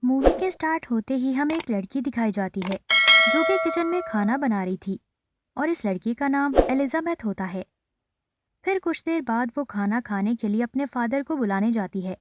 Movie के start होते ही हमें एक लड़की दिखाई जाती है जो कि किचन में खाना बना रही थी। और इस लड़की का नाम एलिजाबेथ होता है। फिर कुछ देर बाद वो खाना खाने के लिए अपने फादर को बुलाने जाती है,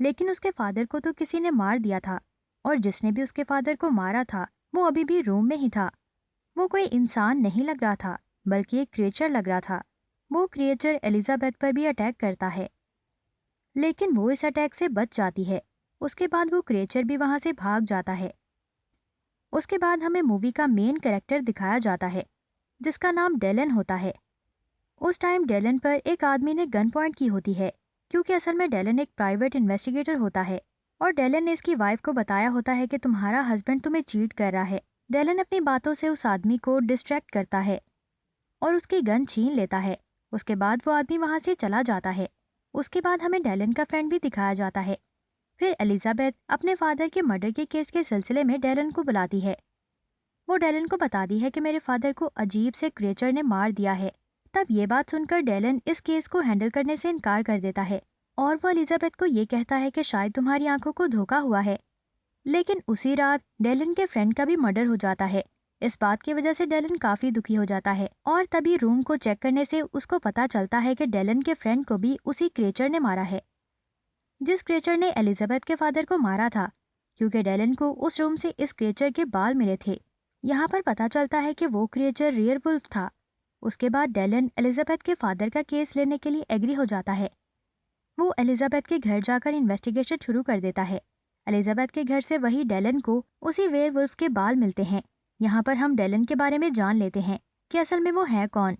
लेकिन उसके फादर को तो किसी ने मार दिया था। और जिसने भी उसके फादर को मारा था वो अभी भी रूम में ही था। वो कोई इंसान नहीं लग रहा था, बल्कि एक क्रिएचर लग रहा था। वो क्रिएचर एलिजाबेथ पर भी अटैक करता है, लेकिन वो इस अटैक से बच जाती है। उसके बाद वो क्रिएचर भी वहां से भाग जाता है। उसके बाद हमें मूवी का मेन कैरेक्टर दिखाया जाता है, जिसका नाम डेलन होता है। उस टाइम डेलन पर एक आदमी ने गन पॉइंट की होती है, क्योंकि असल में डेलन एक प्राइवेट इन्वेस्टिगेटर होता है। और डेलन ने इसकी वाइफ को बताया होता है कि तुम्हारा हस्बैंड तुम्हें चीट कर रहा है। डेलन अपनी बातों से उस आदमी को डिस्ट्रैक्ट करता है और उसकी गन छीन लेता है। उसके बाद वो आदमी वहां से चला जाता है। उसके बाद हमें डेलन का फ्रेंड भी दिखाया जाता है। फिर एलिजाबेथ अपने फादर के मर्डर के केस के सिलसिले में डेलन को बुलाती है। वो डेलन को बताती है कि मेरे फादर को अजीब से क्रिएचर ने मार दिया है। तब ये बात सुनकर डेलन इस केस को हैंडल करने से इनकार कर देता है और वो एलिजाबेथ को ये कहता है कि शायद तुम्हारी आंखों को धोखा हुआ है। लेकिन उसी रात डेलन के फ्रेंड का भी मर्डर हो जाता है। इस बात की वजह से डेलन काफी दुखी हो जाता है और तभी रूम को चेक करने से उसको पता चलता है कि डेलन के फ्रेंड को भी उसी क्रिएचर ने मारा है, जिस क्रिएचर ने एलिजाबेथ के फादर को मारा था, क्योंकि डेलन को उस रूम से इस क्रिएचर के बाल मिले थे। यहाँ पर पता चलता है कि वो क्रिएचर रियर वुल्फ था। उसके बाद डेलन एलिजाबेथ के फादर का केस लेने के लिए एग्री हो जाता है। वो एलिजाबेथ के घर जाकर इन्वेस्टिगेशन शुरू कर देता है। एलिजाबेथ के घर से वही डेलन को उसी वेयरवुल्फ के बाल मिलते हैं। यहाँ पर हम डेलन के बारे में जान लेते हैं कि असल में वो है कौन।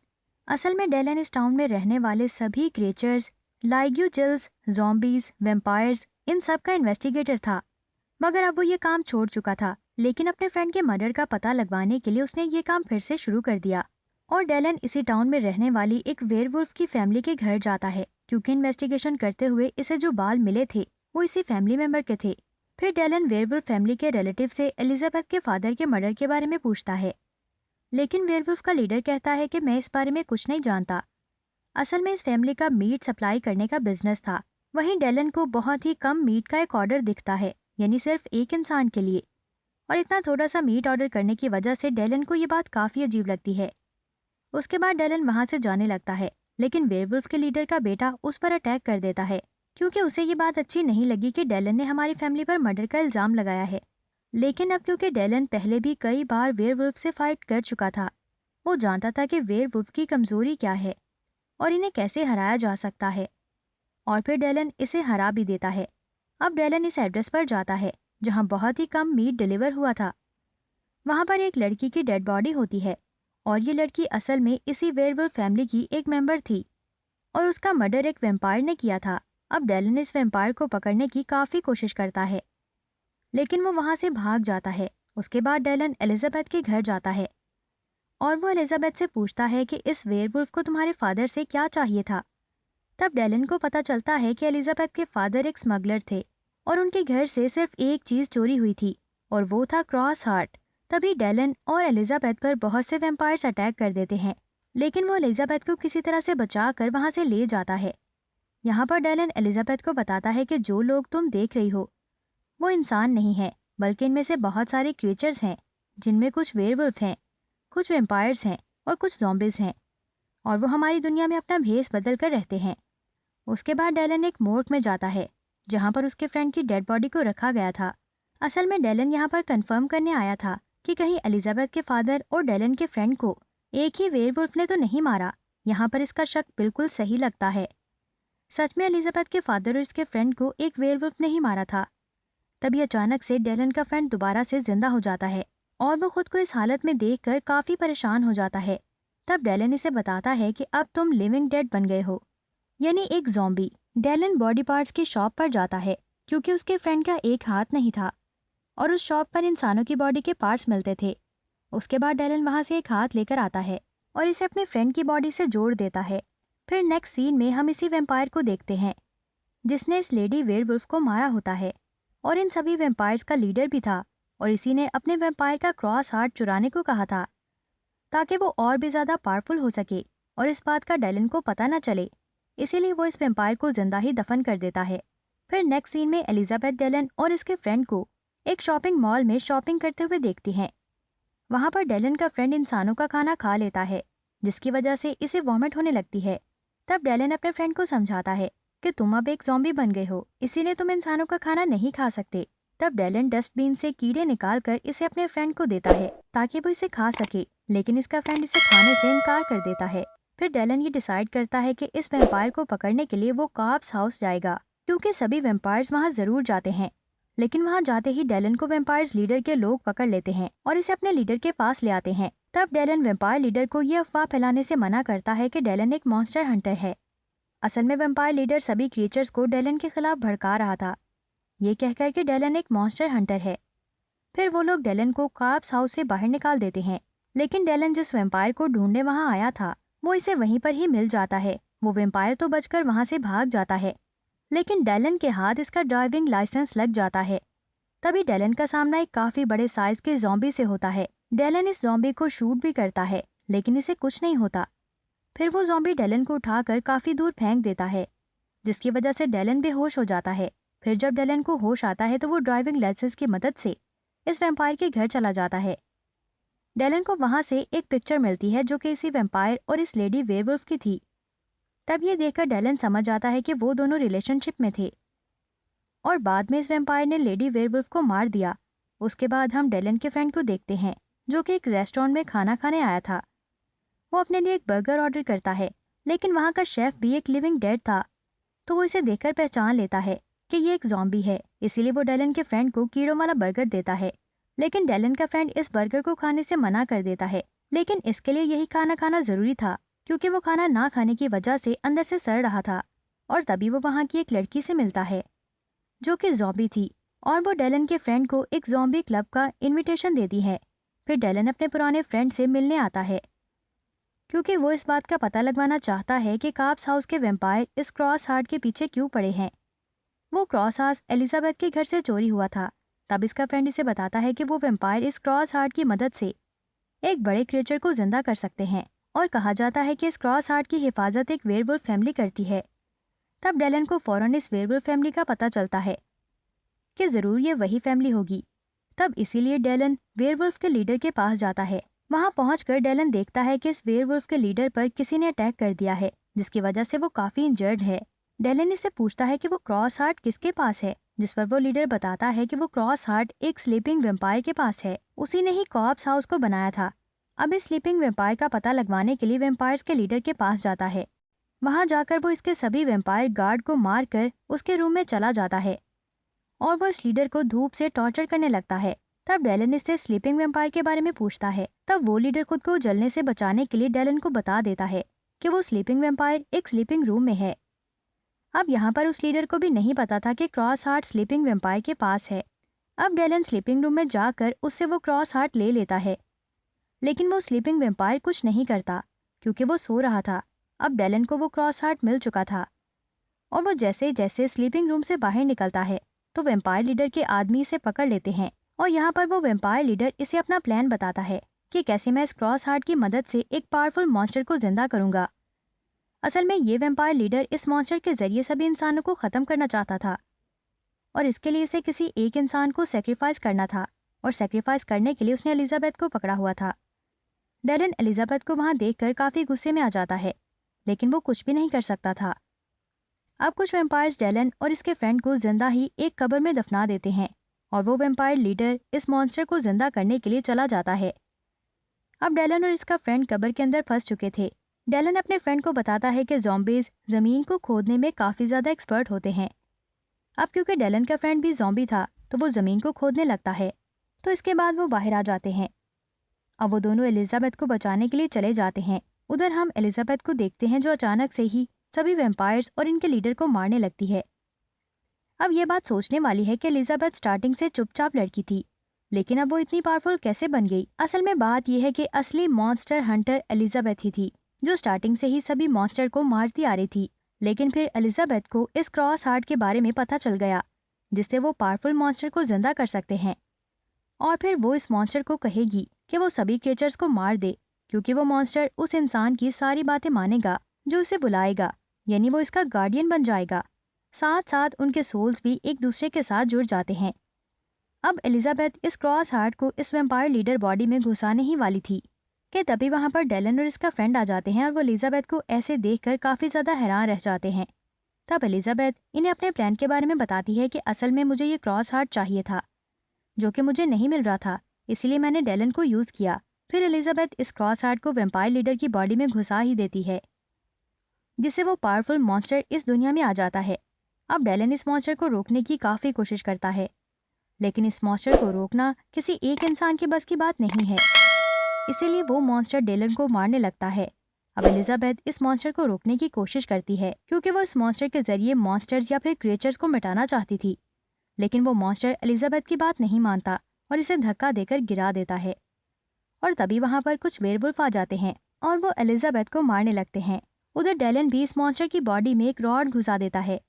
असल में डेलन इस टाउन में रहने वाले सभी क्रिएचर्स, लाइग्यूजिल्स, ज़ॉम्बीज, वेम्पायर्स, इन सब का इन्वेस्टिगेटर था। मगर अब वो ये काम छोड़ चुका था, लेकिन अपने फ्रेंड के मर्डर का पता लगवाने के लिए उसने ये काम फिर से शुरू कर दिया। और डेलन इसी टाउन में रहने वाली एक वेयरवुल्फ की फैमिली के घर जाता है, क्योंकि इन्वेस्टिगेशन करते हुए इसे जो बाल मिले थे वो इसी फैमिली मेंबर के थे। फिर डेलन वेयरवुल्फ फैमिली के रिलेटिव से एलिजाबेथ के फादर के मर्डर के बारे में पूछता है, लेकिन वेयरवुल्फ का लीडर कहता है कि मैं इस बारे में कुछ नहीं जानता। असल में इस फैमिली का मीट सप्लाई करने का बिजनेस था। वहीं डेलन को बहुत ही कम मीट का एक ऑर्डर दिखता है, यानी सिर्फ एक इंसान के लिए। और इतना थोड़ा सा मीट ऑर्डर करने की वजह से डेलन को ये बात काफी अजीब लगती है। उसके बाद डेलन वहां से जाने लगता है, लेकिन वेयरवुल्फ के लीडर का बेटा उस पर अटैक कर देता है, क्योंकि उसे ये बात अच्छी नहीं लगी कि डेलन ने हमारी फैमिली पर मर्डर का इल्जाम लगाया है। लेकिन अब क्योंकि डेलन पहले भी कई बार वेयरवुल्फ से फाइट कर चुका था, वो जानता था कि वेयरवुल्फ की कमजोरी क्या है और इन्हें कैसे हराया जा सकता है। और फिर डेलन इसे हरा भी देता है। अब डेलन इस एड्रेस पर जाता है जहां बहुत ही कम मीट डिलीवर हुआ था। वहां पर एक लड़की की डेड बॉडी होती है और ये लड़की असल में इसी वेयरवुल्फ फैमिली की एक मेंबर थी और उसका मर्डर एक वेम्पायर ने किया था। अब डेलन इस वेम्पायर को पकड़ने की काफी कोशिश करता है, लेकिन वो वहां से भाग जाता है। उसके बाद डेलन एलिजाबेथ के घर जाता है और वो एलिजाबेथ से पूछता है कि इस वेयरवुल्फ को तुम्हारे फादर से क्या चाहिए था। तब डेलन को पता चलता है कि एलिजाबेथ के फादर एक स्मगलर थे और उनके घर से सिर्फ एक चीज चोरी हुई थी और वो था क्रॉस हार्ट। तभी डेलन और एलिजाबेथ पर बहुत से वेम्पायर्स अटैक कर देते हैं, लेकिन वो एलिजाबेथ को किसी तरह से बचाकर वहां से ले जाता है। यहाँ पर डेलन एलिजाबेथ को बताता है कि जो लोग तुम देख रही हो वो इंसान नहीं है, बल्कि इनमें से बहुत सारे क्रिएचर्स हैं, जिनमें कुछ वेयरवुल्फ हैं, कुछ वेम्पायर्स हैं और कुछ ज़ॉम्बीज हैं, और वो हमारी दुनिया में अपना भेस बदल कर रहते हैं। उसके बाद डेलन एक मोर्ग में जाता है जहां पर उसके फ्रेंड की डेड बॉडी को रखा गया था। असल में डेलन यहाँ पर कंफर्म करने आया था कि कहीं एलिजाबेथ के फादर और डेलन के फ्रेंड को एक ही वेयरवुल्फ ने तो नहीं मारा। यहाँ पर इसका शक बिल्कुल सही लगता है। सच में एलिजाबेथ के फादर और इसके फ्रेंड को एक वेयरवुल्फ ने ही मारा था। तभी अचानक से डेलन का फ्रेंड दोबारा से जिंदा हो जाता है और वो खुद को इस हालत में देखकर काफी परेशान हो जाता है। तब डेलन इसे बताता है कि अब तुम लिविंग डेड बन गए हो, यानी एक ज़ॉम्बी। डेलन बॉडी पार्ट्स की शॉप पर जाता है, क्योंकि उसके फ्रेंड का एक हाथ नहीं था और उस शॉप पर इंसानों की बॉडी के पार्ट्स मिलते थे। उसके बाद डेलन वहां से एक हाथ लेकर आता है और इसे अपने फ्रेंड की बॉडी से जोड़ देता है। फिर नेक्स्ट सीन में हम इसी वेम्पायर को देखते हैं जिसने इस लेडी वेयरवुल्फ को मारा होता है और इन सभी वेम्पायर्स का लीडर भी था, और इसी ने अपने वेम्पायर का क्रॉस हार्ट चुराने को कहा था ताकि वो और भी ज्यादा पावरफुल हो सके और इस बात का डेलन को पता न चले। इसीलिए वो इस वेम्पायर को जिंदा ही दफन कर देता है। फिर नेक्स्ट सीन में एलिजाबेथ डेलन और इसके फ्रेंड को एक शॉपिंग मॉल में शॉपिंग करते हुए देखती हैं। वहां पर डेलन का फ्रेंड इंसानों का खाना खा लेता है, जिसकी वजह से इसे वॉमिट होने लगती है। तब डेलन अपने फ्रेंड को समझाता है कि तुम अब एक ज़ॉम्बी बन गए हो, इसीलिए तुम इंसानों का खाना नहीं खा सकते। तब डेलन डस्टबिन से कीड़े निकाल कर इसे अपने फ्रेंड को देता है ताकि वो इसे खा सके, लेकिन इसका फ्रेंड इसे खाने से इनकार कर देता है। फिर डेलन ये डिसाइड करता है कि इस वेम्पायर को पकड़ने के लिए वो कॉप्स हाउस जाएगा, क्योंकि सभी वेम्पायर्स वहाँ जरूर जाते हैं। लेकिन वहाँ जाते ही डेलन को वेम्पायर्स लीडर के लोग पकड़ लेते हैं और इसे अपने लीडर के पास ले आते हैं। तब डेलन वेम्पायर लीडर को ये अफवाह फैलाने से मना करता है कि डेलन एक मॉन्स्टर हंटर है। असल में वेम्पायर लीडर सभी क्रिएचर्स को डेलन के खिलाफ भड़का रहा था, ये कहकर कि डेलन एक मॉन्स्टर हंटर है। फिर वो लोग डेलन को कॉप्स हाउस से बाहर निकाल देते हैं, लेकिन डेलन जिस वेम्पायर को ढूंढने वहाँ आया था वो इसे वहीं पर ही मिल जाता है। वो वेम्पायर तो बचकर वहाँ से भाग जाता है, लेकिन डेलन के हाथ इसका ड्राइविंग लाइसेंस लग जाता है। तभी डेलन का सामना एक काफी बड़े साइज के ज़ॉम्बी से होता है। डेलन इस ज़ॉम्बी को शूट भी करता है, लेकिन इसे कुछ नहीं होता। फिर वो ज़ॉम्बी डेलन को उठाकर काफी दूर फेंक देता है, जिसकी वजह से डेलन बेहोश हो जाता है। फिर जब डेलन को होश आता है तो वो ड्राइविंग लाइसेंस की मदद से इस वेम्पायर के घर चला जाता है। डेलन को वहां से एक पिक्चर मिलती है जो कि इसी वेम्पायर और इस लेडी वेयरवुल्फ की थी। तब ये देखकर डेलन समझ आता है कि वो दोनों रिलेशनशिप में थे और बाद में इस वेम्पायर ने लेडी वेयरवुल्फ को मार दिया। उसके बाद हम डेलन के फ्रेंड को देखते हैं जो कि एक रेस्टोरेंट में खाना खाने आया था। वो अपने लिए एक बर्गर ऑर्डर करता है, लेकिन वहाँ का शेफ भी एक लिविंग डेड था, तो वो इसे देखकर पहचान लेता है कि ये एक ज़ॉम्बी है। इसीलिए वो डेलन के फ्रेंड को कीड़ों वाला बर्गर देता है, लेकिन डेलन का फ्रेंड इस बर्गर को खाने से मना कर देता है। लेकिन इसके लिए यही खाना खाना जरूरी था, क्योंकि वो खाना ना खाने की वजह से अंदर से सड़ रहा था। और तभी वो वहाँ की एक लड़की से मिलता है जो कि ज़ॉम्बी थी, और वो डेलन के फ्रेंड को एक ज़ॉम्बी क्लब का इनविटेशन देती है। फिर डेलन अपने पुराने फ्रेंड से मिलने आता है, क्योंकि वो इस बात का पता लगवाना चाहता है कि कॉप्स हाउस के वेम्पायर इस क्रॉस हार्ट के पीछे क्यों पड़े हैं। वो क्रॉस हार्ट एलिजाबेथ के घर से चोरी हुआ था। तब इसका फ्रेंड इसे बताता है कि वो वेम्पायर इस क्रॉस हार्ट की मदद से एक बड़े क्रिएचर को जिंदा कर सकते हैं, और कहा जाता है कि इस क्रॉस हार्ट की हिफाजत एक वेयरवुल्फ फैमिली करती है। तब डेलन को फौरन इस वेयरवुल्फ फैमिली का पता चलता है कि जरूर ये वही फैमिली होगी। तब इसीलिए डेलन वेयरवुल्फ के लीडर के पास जाता है। वहां पहुंचकर डेलन देखता है कि इस वेयरवुल्फ के लीडर पर किसी ने अटैक कर दिया है, जिसकी वजह से वो काफी इंजर्ड है। डेलन इससे पूछता है कि वो क्रॉस हार्ट किसके पास है, जिस पर वो लीडर बताता है कि वो क्रॉस हार्ट एक स्लीपिंग वेम्पायर के पास है। उसी ने ही कॉप्स हाउस को बनाया था। अब इस स्लीपिंग वेम्पायर का पता लगवाने के लिए वेम्पायर्स के लीडर के पास जाता है। वहां जाकर वो इसके सभी वेम्पायर गार्ड को मारकर उसके रूम में चला जाता है और वो इस लीडर को धूप से टॉर्चर करने लगता है। तब डेलन इससे स्लीपिंग वेम्पायर के बारे में पूछता है। तब वो लीडर खुद को जलने से बचाने के लिए डेलन को बता देता है कि वो स्लीपिंग वेम्पायर एक स्लीपिंग रूम में है। अब यहाँ पर उस लीडर को भी नहीं पता था कि क्रॉस हार्ट स्लीपिंग वेम्पायर के पास है। अब डेलन स्लीपिंग रूम में जाकर उससे वो क्रॉस हार्ट ले लेता है, लेकिन वो स्लीपिंग वेम्पायर कुछ नहीं करता, क्योंकि वो सो रहा था। अब डेलन को वो क्रॉस हार्ट मिल चुका था, और वो जैसे जैसे स्लीपिंग रूम से बाहर निकलता है तो वेम्पायर लीडर के आदमी इसे पकड़ लेते हैं। और यहाँ पर वो वेम्पायर लीडर इसे अपना प्लान बताता है कि कैसे मैं इस क्रॉस हार्ट की मदद से एक पावरफुल मॉन्स्टर को जिंदा करूंगा। असल में ये वेम्पायर लीडर इस मॉन्स्टर के जरिए सभी इंसानों को खत्म करना चाहता था, और इसके लिए इसे किसी एक इंसान को सेक्रीफाइस करना था, और सेक्रीफाइस करने के लिए उसने एलिजाबेथ को पकड़ा हुआ था। डेलन एलिजाबेथ को वहां देखकर काफी गुस्से में आ जाता है, लेकिन वो कुछ भी नहीं कर सकता था। अब कुछ वेम्पायर्स डेलन और इसके फ्रेंड को जिंदा ही एक कब्र में दफना देते हैं, और वो वेम्पायर लीडर इस मॉन्स्टर को जिंदा करने के लिए चला जाता है। अब डेलन और इसका फ्रेंड कब्र के अंदर फंस चुके थे। डेलन अपने फ्रेंड को बताता है कि ज़ॉम्बीज जमीन को खोदने में काफी ज्यादा एक्सपर्ट होते हैं। अब क्योंकि डेलन का फ्रेंड भी ज़ॉम्बी था तो वो जमीन को खोदने लगता है, तो इसके बाद वो बाहर आ जाते हैं। अब वो दोनों एलिजाबेथ को बचाने के लिए चले जाते हैं। उधर हम एलिजाबेथ को देखते हैं जो अचानक से ही सभी वेम्पायर्स और इनके लीडर को मारने लगती है। अब ये बात सोचने वाली है कि एलिजाबेथ स्टार्टिंग से चुपचाप लड़की थी, लेकिन अब वो इतनी पावरफुल कैसे बन गई। असल में बात यह है कि असली मॉन्स्टर हंटर एलिजाबेथ ही थी, जो स्टार्टिंग से ही सभी मॉन्स्टर को मारती आ रही थी। लेकिन फिर एलिजाबेथ को इस क्रॉस हार्ट के बारे में पता चल गया, जिससे वो पावरफुल मॉन्स्टर को जिंदा कर सकते हैं। और फिर वो इस मॉन्स्टर को कहेगी कि वो सभी क्रिएचर्स को मार दे, क्योंकि वो मॉन्स्टर उस इंसान की सारी बातें मानेगा जो उसे बुलाएगा, यानी वो इसका गार्डियन बन जाएगा। साथ साथ उनके सोल्स भी एक दूसरे के साथ जुड़ जाते हैं। अब एलिजाबेथ इस क्रॉस हार्ट को इस वेम्पायर लीडर बॉडी में घुसाने ही वाली थी कि तभी वहां पर डेलन और इसका फ्रेंड आ जाते हैं और वो एलिजाबेथ को ऐसे देखकर काफी ज्यादा हैरान रह जाते हैं। तब एलिजाबेथ इन्हें अपने प्लान के बारे में बताती है कि असल में मुझे ये क्रॉस हार्ट चाहिए था जो कि मुझे नहीं मिल रहा था, इसीलिए मैंने डेलन को यूज किया। फिर एलिजाबेथ इस क्रॉस हार्ट को वेम्पायर लीडर की बॉडी में घुसा ही देती है, जिससे वो पावरफुल मॉन्स्टर इस दुनिया में आ जाता है। अब डेलन इस मॉन्स्टर को रोकने की काफी कोशिश करता है, लेकिन इस मॉन्स्टर को रोकना किसी एक इंसान के बस की बात नहीं है, इसीलिए वो मॉन्स्टर डेलन को मारने लगता है। अब एलिजाबेथ इस मॉन्स्टर को रोकने की कोशिश करती है क्योंकि वो इस मॉन्स्टर के जरिए मॉन्स्टर्स या फिर क्रिएचर्स को मिटाना चाहती थी, लेकिन वो मॉन्स्टर एलिजाबेथ की बात नहीं मानता और इसे धक्का देकर गिरा देता है। और तभी वहां पर कुछ वेयरवुल्फ आ जाते हैं और वो एलिजाबेथ को मारने लगते हैं। उधर डेलन भी इस मॉन्स्टर की बॉडी में एक रॉड घुसा देता है।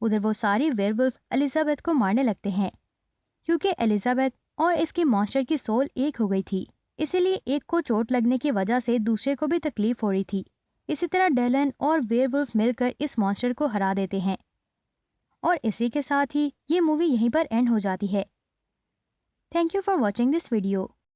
उधर वो सारी वेयरवुल्फ एलिजाबेथ को मारने लगते हैं क्योंकि एलिजाबेथ और इसकी मॉन्स्टर की सोल एक हो गई थी, इसीलिए एक को चोट लगने की वजह से दूसरे को भी तकलीफ हो रही थी। इसी तरह डेलन और वेयरवुल्फ मिलकर इस मॉन्स्टर को हरा देते हैं और इसी के साथ ही ये मूवी यहीं पर एंड हो जाती है। Thank you for watching this video.